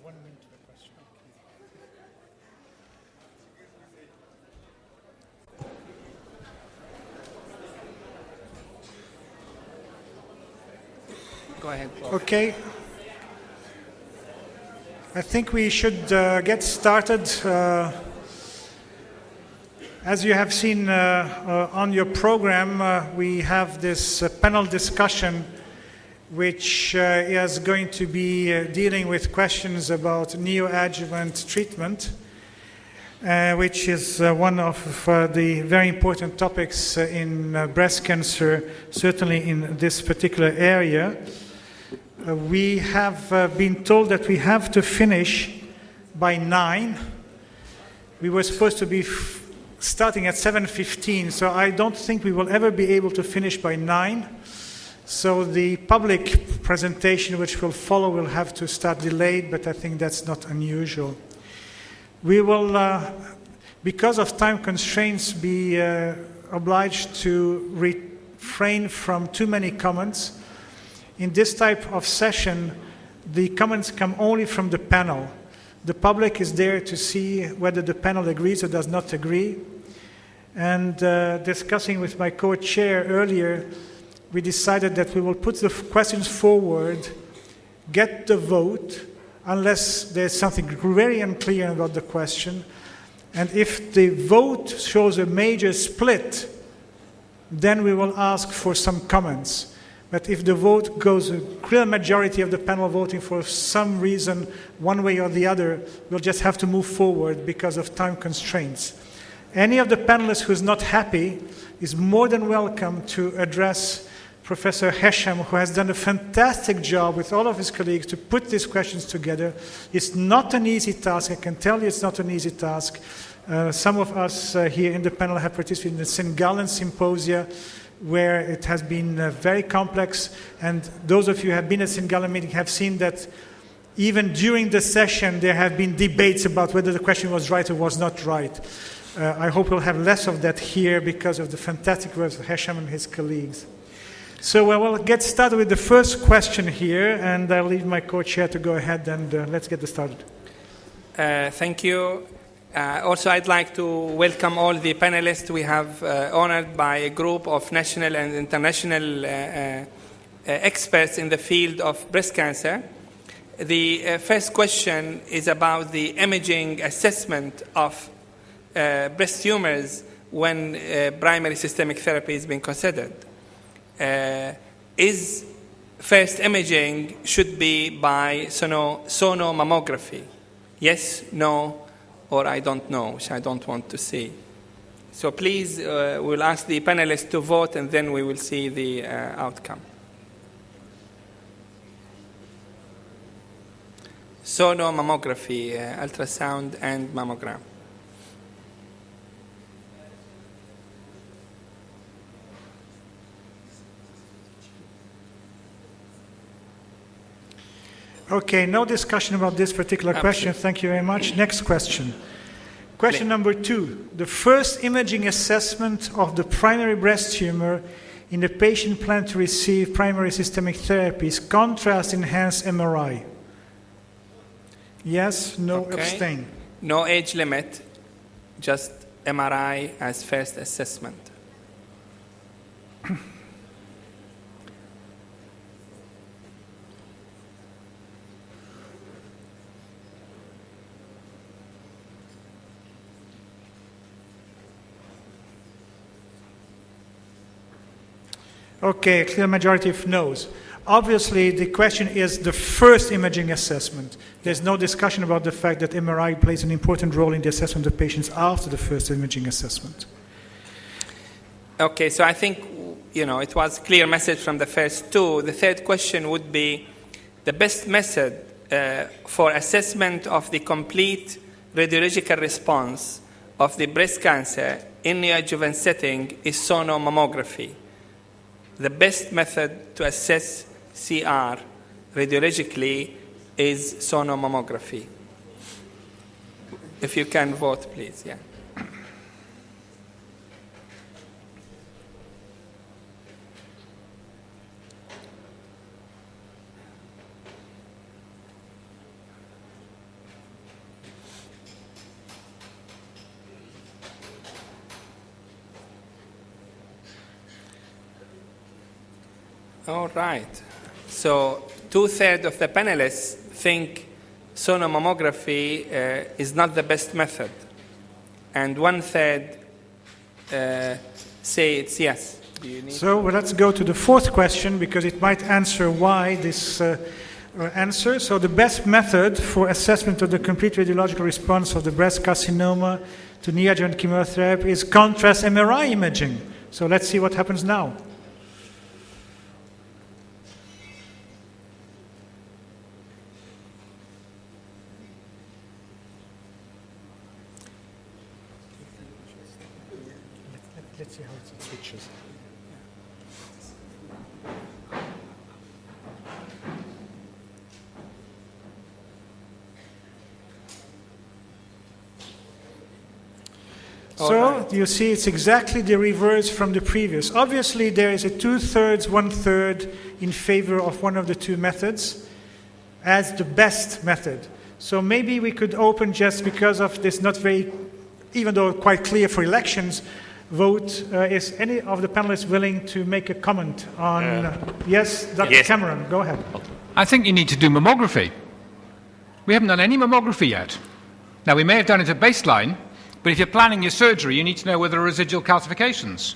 1 minute per question. Go ahead, Prof. Okay. I think we should get started. As you have seen on your program, we have this panel discussion which is going to be dealing with questions about neoadjuvant treatment, which is one of the very important topics in breast cancer, certainly in this particular area. We have been told that we have to finish by 9. We were supposed to be starting at 7:15, so I don't think we will ever be able to finish by 9. So the public presentation which will follow will have to start delayed, but I think that's not unusual. We will, because of time constraints, be obliged to refrain from too many comments. In this type of session, the comments come only from the panel. The public is there to see whether the panel agrees or does not agree. And discussing with my co-chair earlier, we decided that we will put the questions forward, get the vote, unless there's something very unclear about the question. And if the vote shows a major split, then we will ask for some comments. But if the vote goes, a clear majority of the panel voting for some reason, one way or the other, we'll just have to move forward because of time constraints. Any of the panelists who is not happy is more than welcome to address Professor Hesham, who has done a fantastic job with all of his colleagues to put these questions together. It's not an easy task. I can tell you it's not an easy task. Some of us here in the panel have participated in the St. Gallen Symposia, where it has been very complex. And those of you who have been at St. Gallen meeting have seen that even during the session, there have been debates about whether the question was right or was not right. I hope we'll have less of that here because of the fantastic work of Hesham and his colleagues. So we'll get started with the first question here, and I'll leave my co-chair to go ahead and let's get this started. Thank you. Also, I'd like to welcome all the panelists. We have honored by a group of national and international experts in the field of breast cancer. The first question is about the imaging assessment of breast tumors when primary systemic therapy is being considered. Is first imaging should be by sonomammography? Yes, no, or I don't know, which I don't want to see. So please, we'll ask the panelists to vote and then we will see the outcome. Sonomammography, ultrasound and mammogram. Okay, no discussion about this particular question. Thank you very much. Next question. Question number 2. The first imaging assessment of the primary breast tumor in the patient planned to receive primary systemic therapies, contrast enhanced MRI. Yes, no, abstain. No age limit, just MRI as first assessment. Okay, a clear majority of no's. Obviously, the question is the first imaging assessment. There's no discussion about the fact that MRI plays an important role in the assessment of patients after the first imaging assessment. Okay, so I think, it was a clear message from the first two. The third question would be the best method for assessment of the complete radiological response of the breast cancer in neoadjuvant setting is sonomammography. The best method to assess CR radiologically is sonomammography. If you can vote, please. Yeah. All right. So 2/3 of the panelists think sonomammography is not the best method, and 1/3 say it's yes. Do you need So let's go to the fourth question, because it might answer why this answer. So the best method for assessment of the complete radiological response of the breast carcinoma to neoadjuvant chemotherapy is contrast MRI imaging. So let's see what happens now. Let's see how it switches. So you see it's exactly the reverse from the previous. Obviously there is a 2/3, 1/3 in favor of one of the two methods as the best method. So maybe we could open, just because of this not very, even though quite clear for elections, vote. Is any of the panelists willing to make a comment on... yes, Dr. Yes. Cameron, go ahead. I think you need to do mammography. We haven't done any mammography yet. Now, we may have done it at baseline, but if you're planning your surgery, you need to know whether there are residual calcifications.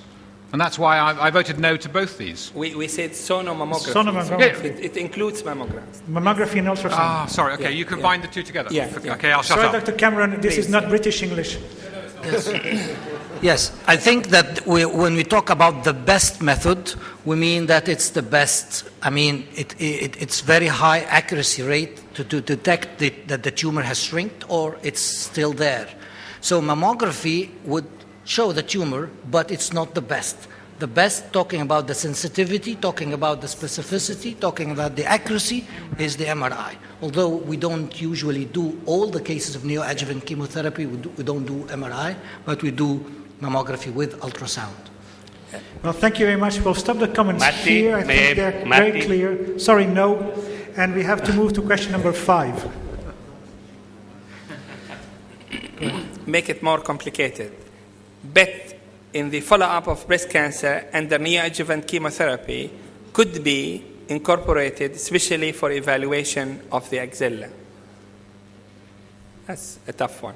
And that's why I voted no to both these. We said sonomammography. Sonomammography. It includes mammograms. Mammography and ultrasound. Ah, sorry. Okay, you combine the two together. Yeah. Okay, I'll shut Sorry, up. Dr. Cameron, this is Please. not British English. Yes, I think that when we talk about the best method, we mean that it's the best. I mean, it's very high accuracy rate to detect that the tumor has shrinked or it's still there. So mammography would show the tumor, but it's not the best. The best, talking about the sensitivity, talking about the specificity, talking about the accuracy, is the MRI. Although we don't usually do all the cases of neoadjuvant chemotherapy, we don't do MRI, but we do mammography with ultrasound. Well, thank you very much. We'll stop the comments Matti, here. I think they're very clear. Sorry, no. And we have to move to question number 5. Make it more complicated. Bet in the follow-up of breast cancer and the neoadjuvant chemotherapy could be incorporated, especially for evaluation of the axilla. That's a tough one.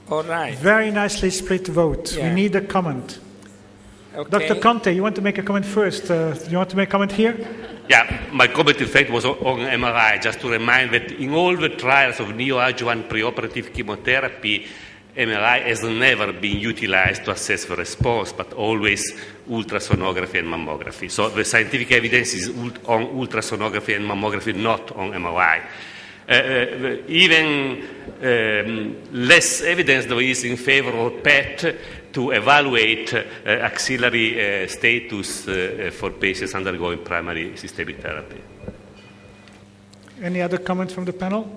All right. Very nicely split vote. Yeah. We need a comment. Okay. Dr. Conte, you want to make a comment first? You want to make a comment here? Yeah, my comment in fact was on MRI, just to remind that in all the trials of neoadjuvant preoperative chemotherapy, MRI has never been utilized to assess the response, but always ultrasonography and mammography. So the scientific evidence is on ultrasonography and mammography, not on MRI. Even less evidence there is in favor of PET to evaluate axillary status for patients undergoing primary systemic therapy. Any other comment from the panel?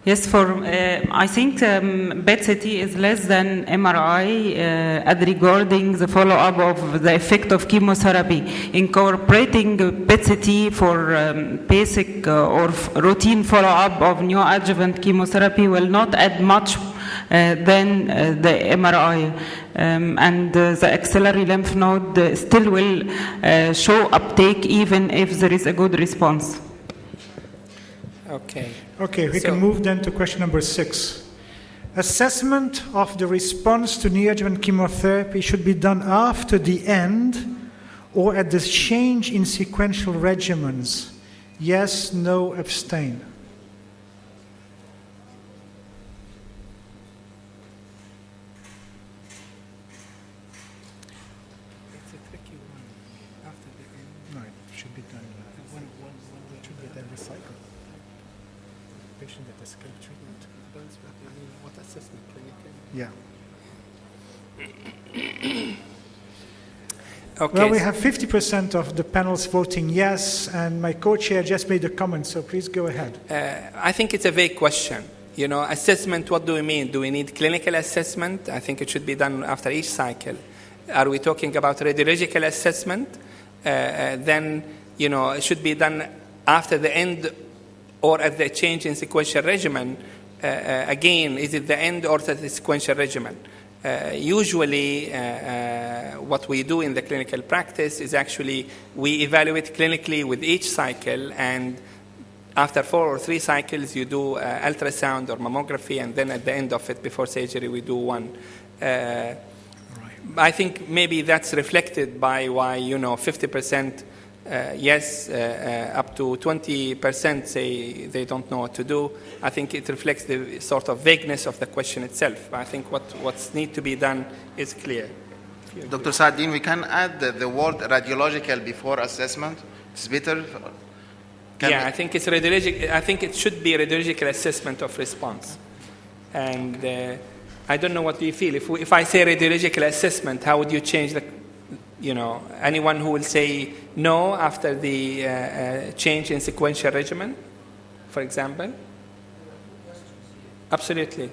Yes, I think PET-CT is less than MRI regarding the follow-up of the effect of chemotherapy. Incorporating PET-CT for basic or routine follow-up of neoadjuvant chemotherapy will not add much than the MRI. And the axillary lymph node still will show uptake even if there is a good response. Okay. Okay, we can move then to question number 6. Assessment of the response to neoadjuvant chemotherapy should be done after the end or at the change in sequential regimens. Yes, no, abstain. It's a tricky one. After the end. No, it should be done. It should be then recycled. Patient that escaped treatment. Depends what you mean. What assessment? Clinical? Yeah. Okay. Well, we have 50% of the panels voting yes, and my co-chair just made a comment, so please go ahead. I think it's a vague question. Assessment, what do we mean? Do we need clinical assessment? I think it should be done after each cycle. Are we talking about radiological assessment? Then, it should be done after the end or at the change in sequential regimen. Again, is it the end or the sequential regimen? Usually, what we do in the clinical practice is actually we evaluate clinically with each cycle, and after 4 or 3 cycles, you do ultrasound or mammography, and then at the end of it, before surgery, we do one. I think maybe that's reflected by why 50% yes, up to 20% say they don't know what to do. I think it reflects the sort of vagueness of the question itself. I think what's need to be done is clear. Dr. Sardin, we can add the word radiological before assessment. It's better. I think it's radiologic. I think it should be radiological assessment of response. And I don't know what you feel. If I say radiological assessment, how would you change the? Anyone who will say no after the change in sequential regimen, for example? Absolutely.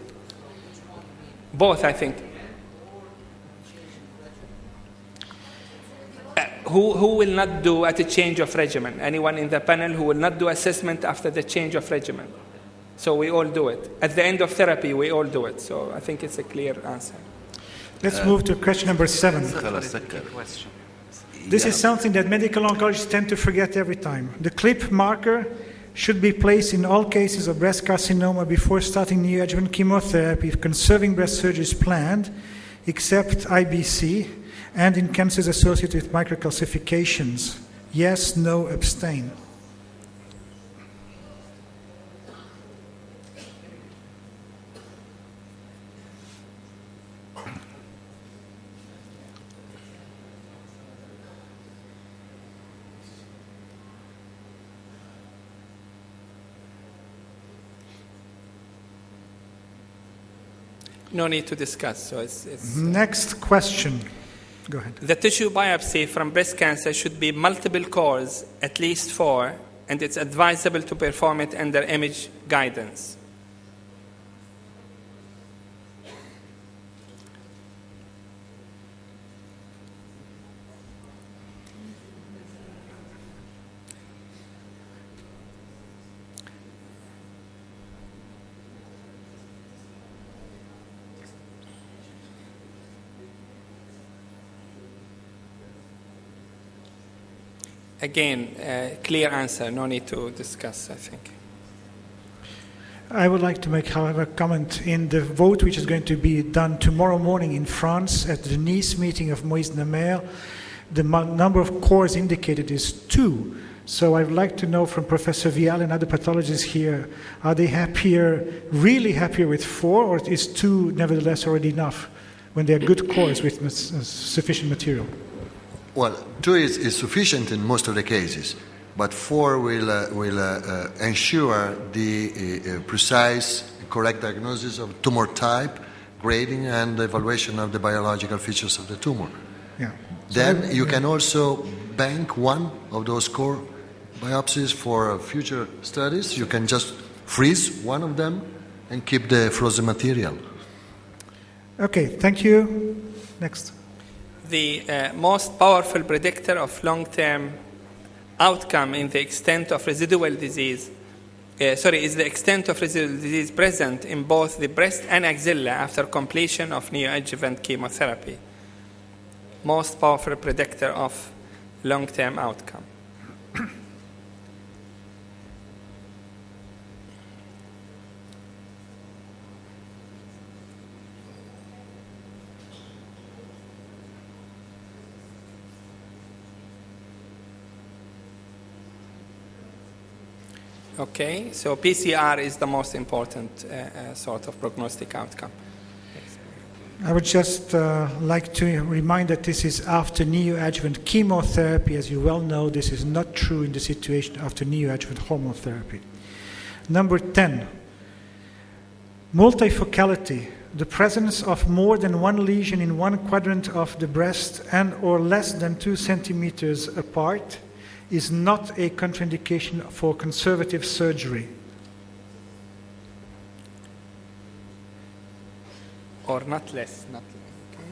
Both, I think. Who will not do at a change of regimen? Anyone in the panel who will not do assessment after the change of regimen? So we all do it. At the end of therapy, we all do it. So I think it's a clear answer. Let's move to question number 7. This is something that medical oncologists tend to forget every time. The CLIP marker should be placed in all cases of breast carcinoma before starting neoadjuvant chemotherapy if conserving breast surgery is planned, except IBC, and in cancers associated with microcalcifications. Yes, no, abstain. No need to discuss. So it's Next question. Go ahead. The tissue biopsy from breast cancer should be multiple cores, at least 4, and it's advisable to perform it under image guidance. Again, clear answer, no need to discuss, I think. I would like to make, however, a comment in the vote which is going to be done tomorrow morning in France at the Nice meeting of Moïse Namer. The number of cores indicated is 2. So I would like to know from Professor Vial and other pathologists here, are they really happier with 4, or is 2 nevertheless already enough when they are good cores with sufficient material? Well, 2 is sufficient in most of the cases, but 4 will ensure the precise, correct diagnosis of tumor type, grading, and evaluation of the biological features of the tumor. Yeah. Then you can also bank one of those core biopsies for future studies. You can just freeze one of them and keep the frozen material. Okay, thank you. Next. The most powerful predictor of long-term outcome in the extent of residual disease, is the extent of residual disease present in both the breast and axilla after completion of neoadjuvant chemotherapy. Most powerful predictor of long-term outcome. Okay, so PCR is the most important sort of prognostic outcome. I would just like to remind that this is after neoadjuvant chemotherapy. As you well know, this is not true in the situation after neoadjuvant hormone therapy. Number 10, multifocality. The presence of more than one lesion in one quadrant of the breast and or less than 2 centimeters apart is not a contraindication for conservative surgery. Or not less. Not okay.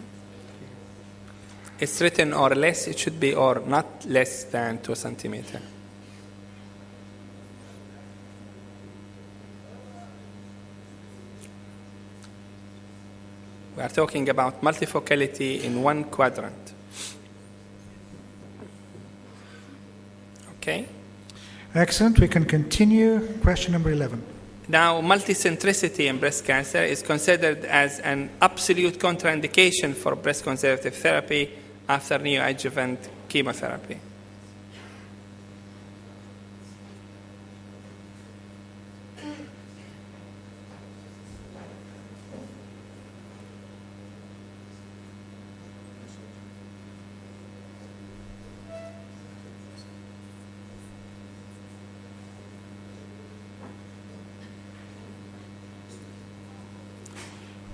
It's written or less. It should be or not less than 2 centimeters. We are talking about multifocality in one quadrant. Okay? Excellent. We can continue. Question number 11. Now, multicentricity in breast cancer is considered as an absolute contraindication for breast conservative therapy after neoadjuvant chemotherapy.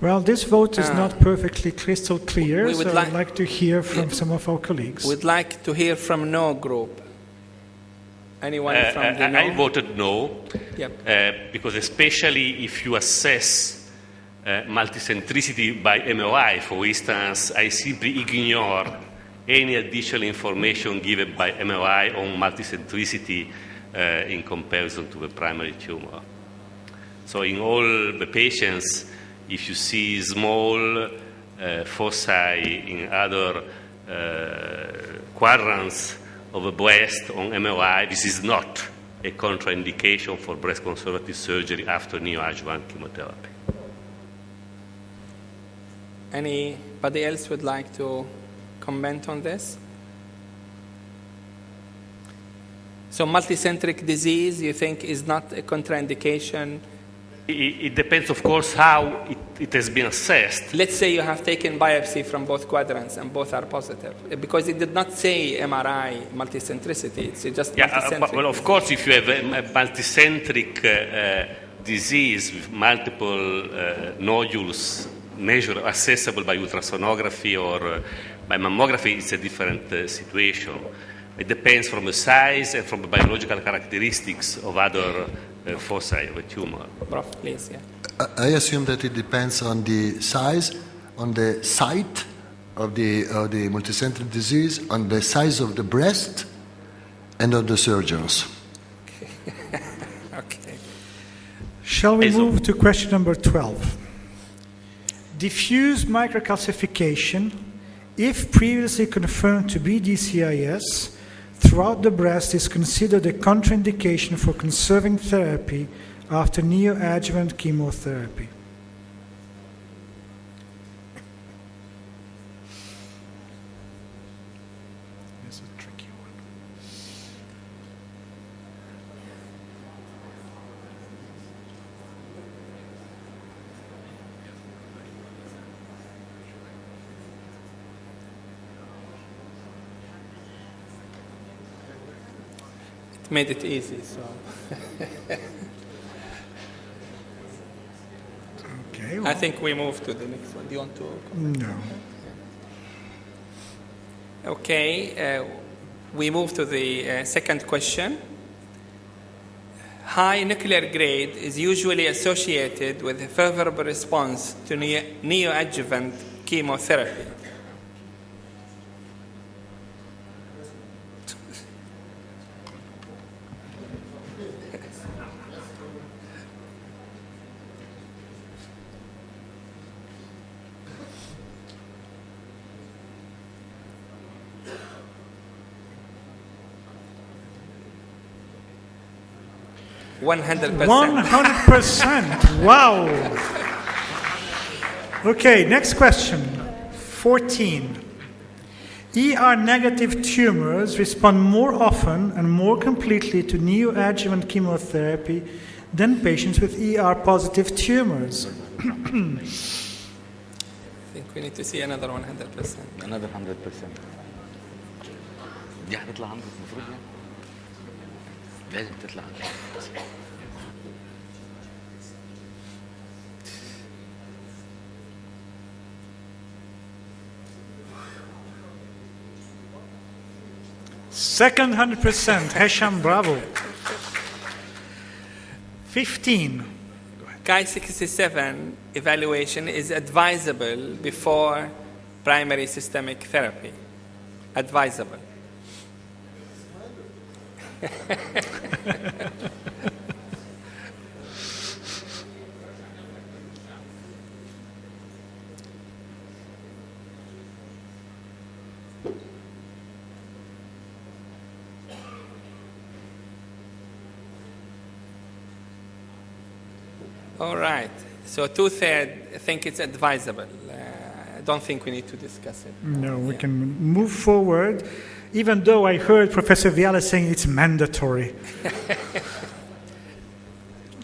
Well, this vote is not perfectly crystal clear, we would so I'd like to hear from some of our colleagues. We'd like to hear from no group. Anyone from the no? I voted no, Yep. because especially if you assess multicentricity by MRI, for instance, I simply ignore any additional information given by MRI on multicentricity in comparison to the primary tumor. So in all the patients, if you see small foci in other quadrants of the breast on MRI, this is not a contraindication for breast conservative surgery after neoadjuvant chemotherapy. Anybody else would like to comment on this? So multicentric disease, you think, is not a contraindication? It depends, of course, how it has been assessed. Let's say you have taken biopsy from both quadrants and both are positive, because it did not say MRI multicentricity, it's just multicentric. Well, of course, if you have a multicentric disease with multiple nodules accessible by ultrasonography or by mammography, it's a different situation. It depends from the size and from the biological characteristics of other foci of a tumor. Prof, please, yeah. I assume that it depends on the size, on the site of the multicentric disease, on the size of the breast, and on the surgeons. Okay. Shall we move to question number 12? Diffuse microcalcification, if previously confirmed to be DCIS, throughout the breast is considered a contraindication for conserving therapy after neoadjuvant chemotherapy. This is a tricky one. Made it easy, so. Okay. I think we move to the next one. Do you want to? No. Okay, we move to the second question. High nuclear grade is usually associated with a favorable response to neoadjuvant chemotherapy. %100%. 100%. Wow. Okay, next question. 14. ER-negative tumors respond more often and more completely to neoadjuvant chemotherapy than patients with ER-positive tumors. I think we need to see another 100%. Another 100%. دي هتطلع عندك المفروض يعني لازم تطلع عندك. Second 100%. Hesham, bravo. 15. Go ahead. Ki-67 evaluation is advisable before primary systemic therapy. Advisable. All right. So 2/3 think it's advisable. I don't think we need to discuss it. No, we can move forward, even though I heard Professor Viala saying it's mandatory.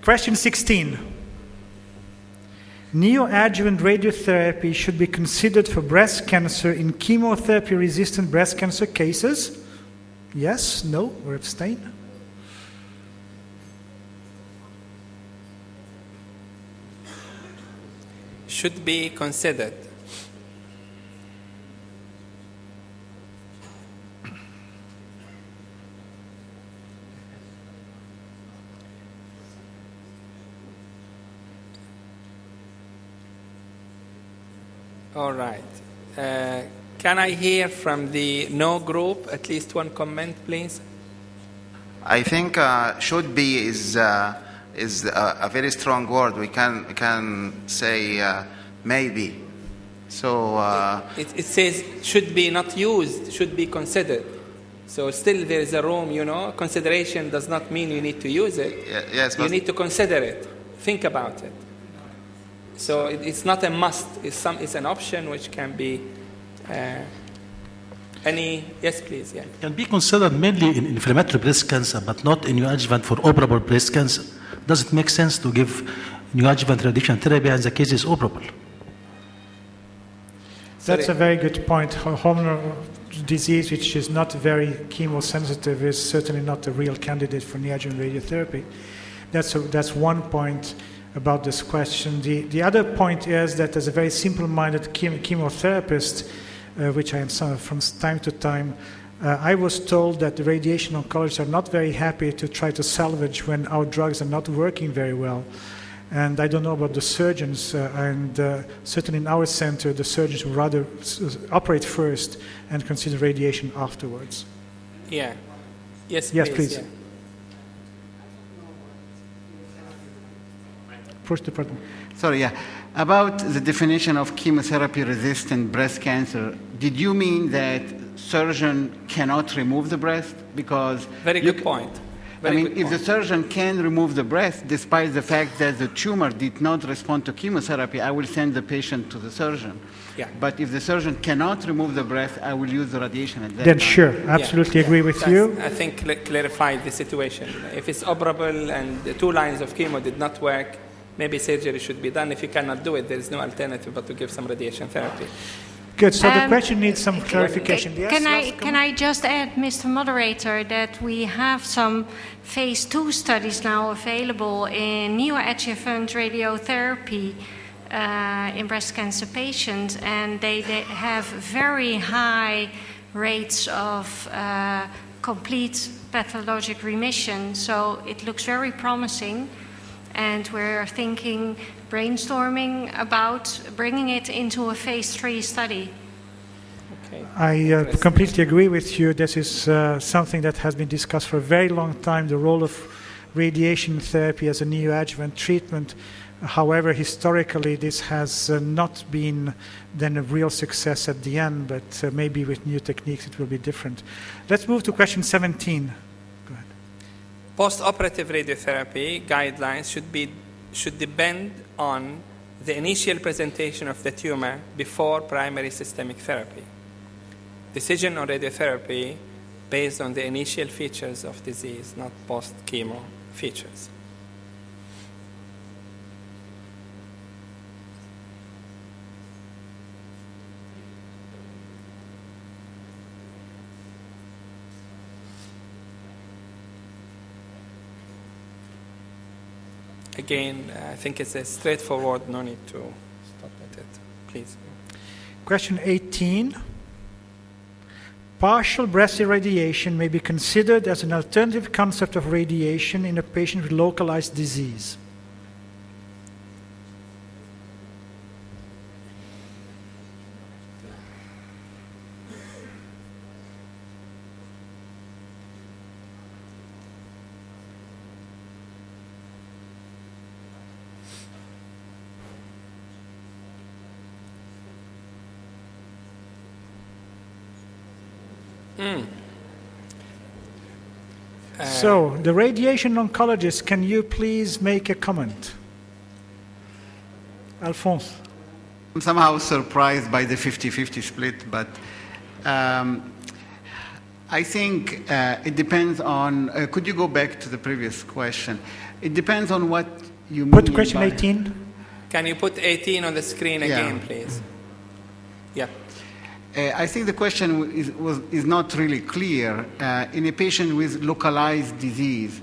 Question 16. Neoadjuvant radiotherapy should be considered for breast cancer in chemotherapy-resistant breast cancer cases? Yes, no, or abstain? Should be considered. All right. Can I hear from the no group at least one comment, please? I think should be is a very strong word. We can say maybe. So it says should be not used, should be considered. So still there is a room, you know. Consideration does not mean you need to use it. Yes, you need to consider it. Think about it. So it's not a must. It's an option which can be any. Yes, please. Yeah. Can be considered mainly in inflammatory breast cancer, but not in neoadjuvant for operable breast cancer. Does it make sense to give neoadjuvant radiation therapy as the case is operable? That's a very good point. Hormonal disease, which is not very chemosensitive, is certainly not a real candidate for neoadjuvant radiotherapy. That's one point about this question. The other point is that as a very simple-minded chemotherapist, which I am from time to time, I was told that the radiation oncologists are not very happy to try to salvage when our drugs are not working very well. And I don't know about the surgeons, certainly in our center, the surgeons would rather operate first and consider radiation afterwards. Yeah. Yes, yes, please. Please. Yeah. First department. Sorry, yeah. About the definition of chemotherapy-resistant breast cancer, did you mean that surgeon cannot remove the breast? Because very good point. If the surgeon can remove the breast, despite the fact that the tumor did not respond to chemotherapy, I will send the patient to the surgeon. Yeah. But if the surgeon cannot remove the breast, I will use the radiation at that then time. Sure, absolutely agree with you. I think clarified the situation. If it's operable and the 2 lines of chemo did not work, maybe surgery should be done. If you cannot do it, there is no alternative but to give some radiation therapy. Good. So the question needs some clarification. Can I just add, Mr. Moderator, that we have some phase 2 studies now available in neoadjuvant radiotherapy in breast cancer patients, and they have very high rates of complete pathologic remission. So it looks very promising. And we're brainstorming about bringing it into a phase 3 study. Okay. I completely agree with you. This is something that has been discussed for a very long time, the role of radiation therapy as a neoadjuvant treatment. However, historically, this has not been then a real success at the end, but maybe with new techniques it will be different. Let's move to question 17. Post-operative radiotherapy guidelines should depend on the initial presentation of the tumor before primary systemic therapy. Decision on radiotherapy based on the initial features of disease, not post-chemo features. Again, I think it's a straightforward, no need to stop at it. Please. Question 18. Partial breast irradiation may be considered as an alternative concept of radiation in a patient with localized disease. So, the radiation oncologist, can you please make a comment? Alphonse. I'm somehow surprised by the 50-50 split, but I think it depends on, could you go back to the previous question? It depends on what you mean. Put question 18. Can you put 18 on the screen again, please? Yeah. I think the question is not really clear. In a patient with localized disease,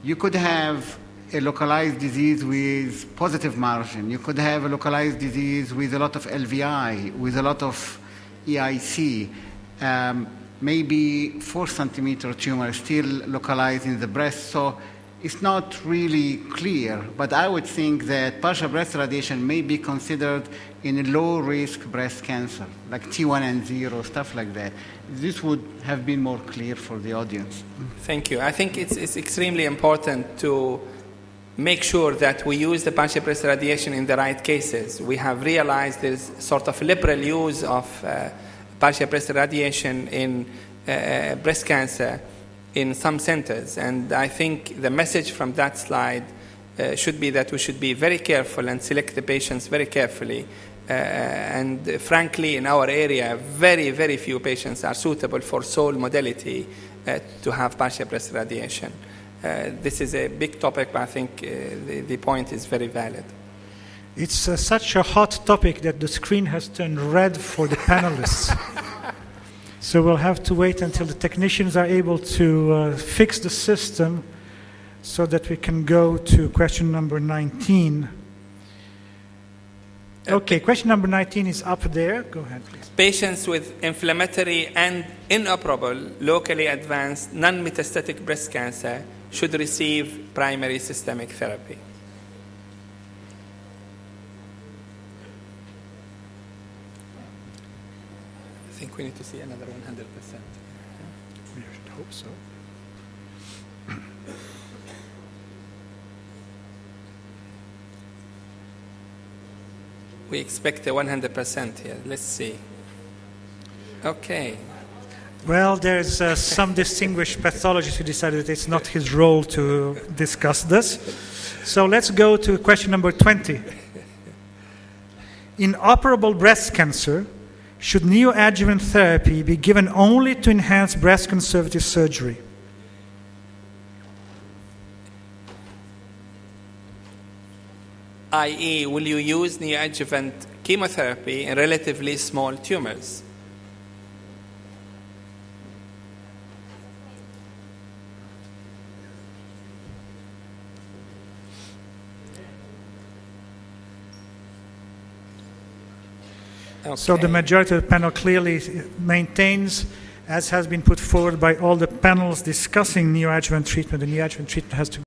you could have a localized disease with positive margin. You could have a localized disease with a lot of LVI, with a lot of EIC. Maybe 4 centimeter tumor still localized in the breast. So it's not really clear, but I would think that partial breast radiation may be considered in a low-risk breast cancer, like T1 and 0, stuff like that. This would have been more clear for the audience. Thank you. I think it's extremely important to make sure that we use the partial breast radiation in the right cases. We have realized there's sort of liberal use of partial breast radiation in breast cancer in some centers. And I think the message from that slide should be that we should be very careful and select the patients very carefully. And frankly, in our area, very, very few patients are suitable for sole modality to have partial breast radiation. This is a big topic, but I think the point is very valid. It's such a hot topic that the screen has turned red for the panelists. So we'll have to wait until the technicians are able to fix the system so that we can go to question number 19. Okay, question number 19 is up there. Go ahead, please. Patients with inflammatory and inoperable, locally advanced, non-metastatic breast cancer should receive primary systemic therapy. I think we need to see another 100%. We should hope so. We expect a 100% here. Let's see. Okay. Well, there's some distinguished pathologist who decided that it's not his role to discuss this. So let's go to question number 20. In operable breast cancer, should neoadjuvant therapy be given only to enhance breast conservative surgery? i.e., will you use neoadjuvant chemotherapy in relatively small tumors? Okay. So the majority of the panel clearly maintains, as has been put forward by all the panels discussing neoadjuvant treatment, the neoadjuvant treatment has to